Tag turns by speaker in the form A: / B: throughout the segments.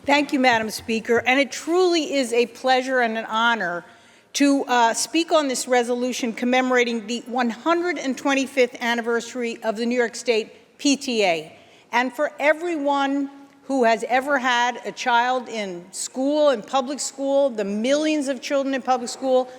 A: Thank you, Madam Speaker. And it truly is a pleasure and an honor to speak on this resolution commemorating the 125th anniversary of the New York State PTA. And for everyone who has ever had a child in school, in public school, the millions of children in public school,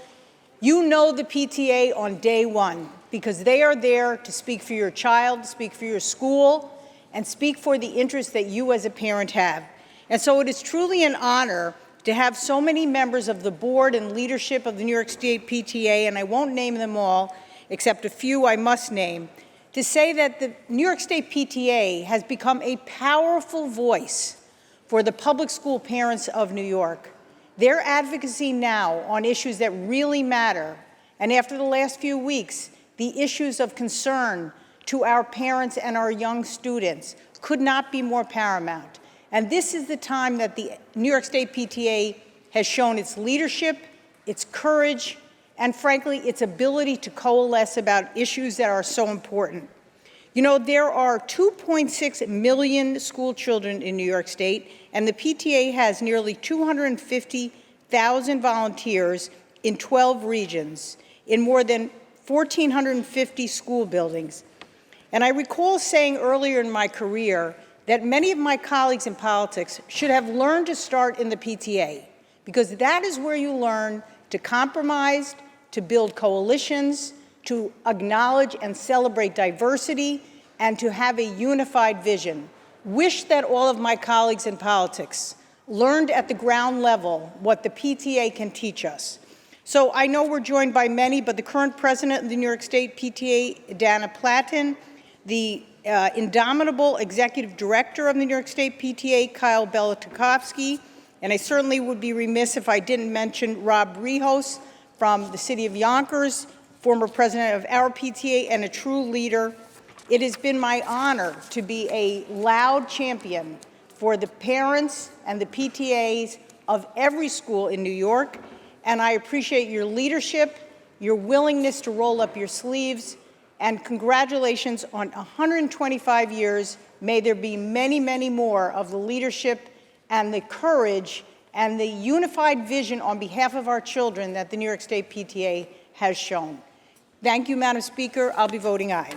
A: you know the PTA on day one, because they are there to speak for your child, speak for your school, and speak for the interests that you as a parent have. And so it is truly an honor to have so many members of the board and leadership of the New York State PTA, and I won't name them all, except a few I must name, to say that the New York State PTA has become a powerful voice for the public school parents of New York. Their advocacy now on issues that really matter, and after the last few weeks, the issues of concern to our parents and our young students could not be more paramount. And this is the time that the New York State PTA has shown its leadership, its courage, and frankly, its ability to coalesce about issues that are so important. You know, there are 2.6 million school children in New York State, and the PTA has nearly 250,000 volunteers in 12 regions, in more than 1,450 school buildings. And I recall saying earlier in my career that many of my colleagues in politics should have learned to start in the PTA, because that is where you learn to compromise, to build coalitions, to acknowledge and celebrate diversity, and to have a unified vision. Wish that all of my colleagues in politics learned at the ground level what the PTA can teach us. So I know we're joined by many, but the current president of the New York State PTA, Dana Platin, the indomitable executive director of the New York State PTA, Kyle Belatakovsky, and I certainly would be remiss if I didn't mention Rob Rihos from the city of Yonkers, former president of our PTA and a true leader. It has been my honor to be a loud champion for the parents and the PTAs of every school in New York, and I appreciate your leadership, your willingness to roll up your sleeves, and congratulations on 125 years. May there be many, many more of the leadership and the courage and the unified vision on behalf of our children that the New York State PTA has shown. Thank you, Madam Speaker. I'll be voting aye.